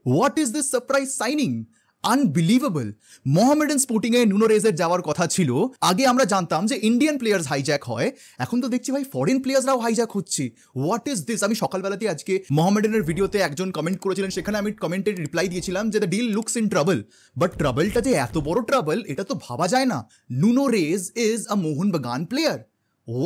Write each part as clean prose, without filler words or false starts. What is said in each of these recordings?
What is this surprise signing? Unbelievable. Mohammedan স্পোর্টিংয়ে Nuno রেজের যাওয়ার কথা ছিল। আগে আমরা জানতাম যে ইন্ডিয়ান প্লেয়ার্স হাইজ্যাক হয়, এখন তো দেখছি ভাই ফরেন প্লেয়ার্সরাও হাইজ্যাক হচ্ছে। What is this? আমি সকালবেলাতে আজকে মোহামেডানের ভিডিওতে একজন কমেন্ট করেছিলেন, সেখানে আমি কমেন্টের রিপ্লাই দিয়েছিলাম যে the deal looks in trouble, but ট্রাবলটা যে এত বড় ট্রাবল এটা তো ভাবা যায় না। Nuno Reis is a Mohun Bagan player.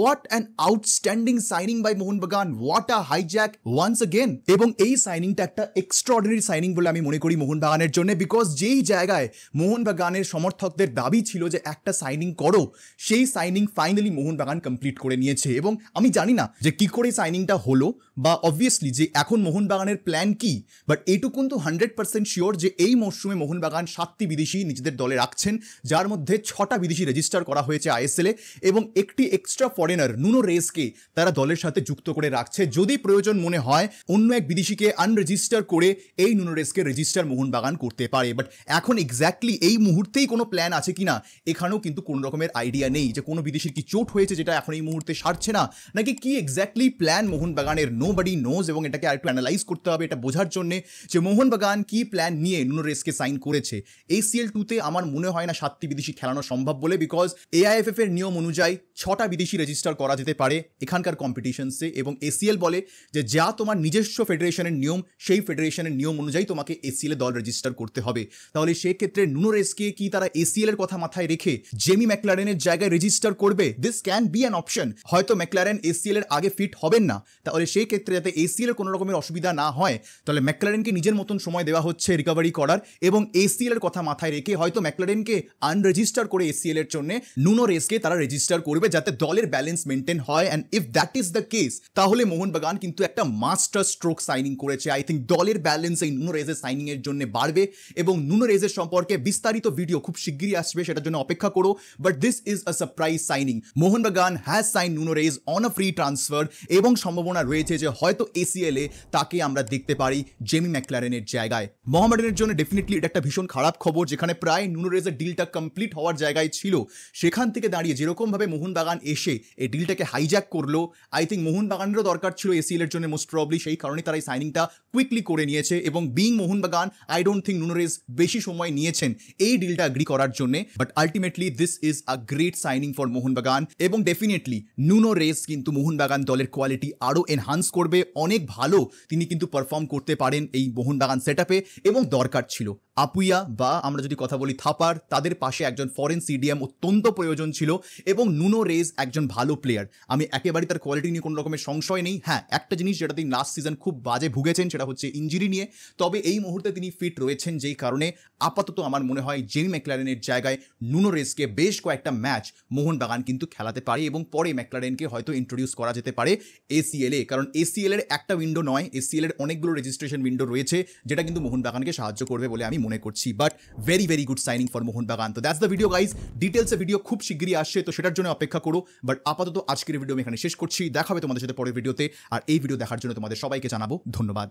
What an outstanding signing by Mohun Bagan. What a hijack once again. এবং এই সাইনিংটা একটা এক্সট্রাঅর্ডিনারি সাইনিং বলে আমি মনে করি মোহন বাগানের জন্য, বিকজ যেই জায়গায় মোহন বাগানের সমর্থকদের দাবি ছিল যে একটা সাইনিং করো, সেই সাইনিং ফাইনালি মোহন বাগান কমপ্লিট করে নিয়েছে। এবং আমি জানি না যে কি করে সাইনিংটা হলো বা অবভিয়াসলি যে এখন মোহন বাগানের প্ল্যান কি, বাট এইটুকুন তো 100% শিওর যে এই মরশুমে মোহন বাগান 7টি বিদেশি নিজেদের দলে রাখছেন, যার মধ্যে 6টা বিদেশি রেজিস্টার করা হয়েছে আইএসএলে এবং একটি এক্সট্রা ফরেনার নুনো রেজকে তারা দলের সাথে যুক্ত করে রাখছে। যদি প্রয়োজন মনে হয় অন্য এক বিদেশিকে আনরেজিস্টার করে এই নুনো রেজকে রেজিস্টার মোহনবাগান করতে পারে। বাট এখন এক্স্যাক্টলি এই মুহূর্তেই কোনো প্ল্যান আছে কিনা এখানেও কিন্তু কোনো রকমের আইডিয়া নেই, যে কোনো বিদেশির কি চোট হয়েছে যেটা এখন এই মুহূর্তে সারছে না, নাকি কি এক্স্যাক্টলি প্ল্যান মোহনবাগানের, নোবডি নোজ। এবং এটাকে আরেকটু অ্যানালাইজ করতে হবে এটা বোঝার জন্য যে মোহনবাগান কি প্ল্যান নিয়ে নুনো রেজকে সাইন করেছে। ACL 2-তে আমার মনে হয় না 7টি বিদেশি খেলানো সম্ভব বলে, বিকজ AIFF এর নিয়ম অনুযায়ী 6টা বিদেশি রেজিস্টার করা যেতে পারে এখানকার কম্পিটিশনসে, এবং ACL বলে যে যা তোমার নিজস্ব ফেডারেশনের নিয়ম, সেই ফেডারেশনের নিয়ম অনুযায়ী তোমাকে ACL এ দল রেজিস্টার করতে হবে। তাহলে সেক্ষেত্রে নুনো রেজকে কি তারা ACL এর কথা মাথায় রেখে জেমি ম্যাকলারেনের জায়গায় রেজিস্টার করবে? This can be an option. হয়তো ম্যাকলারেন ACL এর আগে ফিট হবেন না, তাহলে সেই ক্ষেত্রে যাতে ACL এর কোনো রকমের অসুবিধা না হয়, তাহলে ম্যাকলারেনকে নিজের মতন সময় দেওয়া হচ্ছে রিকভারি করার, এবং ACL এর কথা মাথায় রেখে হয়তো ম্যাকলারেনকে আনরেজিস্টার করে ACL এর জন্য নুনো রেজকে তারা রেজিস্টার করবে, যাতে দলের ব্যালেন্স মেনটেন হয়। And if that is the case, তাহলে মোহনবাগান কিন্তু একটা মাস্টার স্ট্রোক সাইনিং করেছে। আই থিঙ্ক দলের ব্যালেন্স এই নুনো রেজের সাইনিং এর জন্য বাড়বে, এবং নুনো রেজের সম্পর্কে বিস্তারিত ভিডিও খুব শিগগিরই আসবে, সেটার জন্য অপেক্ষা করো। But this is a surprise signing. Mohun Bagan has sign Nuno Reis on a free transfer, এবং সম্ভাবনা রয়েছে যে হয়তো ACL এ তাকে আমরা দেখতে পারি জেমি ম্যাকলারেনের জায়গায়। মোহামেডানের জন্য ডেফিনেটলি এটা একটা ভীষণ খারাপ খবর, যেখানে প্রায় নুনো রেজের ডিলটা কমপ্লিট হওয়ার জায়গায় ছিল, সেখান থেকে দাঁড়িয়ে যেরকমভাবে মোহনবাগান এসে এই ডিলটাকে হাইজ্যাক করলো, আই থিঙ্ক মোহনবাগানেরও দরকার ছিল ACL এর জন্য মোস্ট প্রবলি, সেই কারণে তারা এই সাইনিংটা কুইকলি করে নিয়েছে। এবং being Mohun Bagan, I don't think Nuno Reis বেশি সময় নিয়েছেন এই ডিলটা এগ্রি করার জন্য, but ultimately this is a great signing for Mohun Bagan. এবং ডেফিনেটলি নুনো রেজ কিন্তু মোহনবাগান দলের কোয়ালিটি আরও এনহান্স করবে, অনেক ভালো তিনি কিন্তু পারফর্ম করতে পারেন এই মোহনবাগান সেটআপে, এবং দরকার ছিল আপুইয়া বা আমরা যদি কথা বলি থাপার, তাদের পাশে একজন ফরেন CDM অত্যন্ত প্রয়োজন ছিল, এবং নুনো রেজ একজন ভালো প্লেয়ার। আমি একেবারেই তার কোয়ালিটি নিয়ে কোনো রকমের সংশয় নেই। হ্যাঁ, একটা জিনিস যেটা তিনি লাস্ট সিজন খুব বাজে ভুগেছেন সেটা হচ্ছে ইঞ্জুরি নিয়ে, তবে এই মুহূর্তে তিনি ফিট রয়েছেন, যেই কারণে আপাতত আমার মনে হয় জেমি ম্যাকলারেনের জায়গায় নুনো রেজকে বেশ কয়েকটা ম্যাচ মোহনবাগান কিন্তু খেলাতে পারে, এবং পরে ম্যাকলারেনকে হয়তো ইন্ট্রোডিউস করা যেতে পারে ACL এ, কারণ ACL এর একটা উইন্ডো নয়, ACL এর অনেকগুলো রেজিস্ট্রেশন উইন্ডো রয়েছে, যেটা কিন্তু মোহনবাগানকে সাহায্য করবে বলে আমি মনে করছি। But very very good signing for Mohun Bagan. তো দ্যাটস দ্য ভিডিও গাইজ, ডিটেলসে ভিডিও খুব শিগগিরই আসছে, তো সেটার জন্য অপেক্ষা করো। বাট আপাতত আজকের ভিডিও আমি এখানে শেষ করছি, দেখা হবে তোমাদের সাথে পরের ভিডিওতে, আর এই ভিডিও দেখার জন্য তোমাদের সবাইকে জানাবো ধন্যবাদ।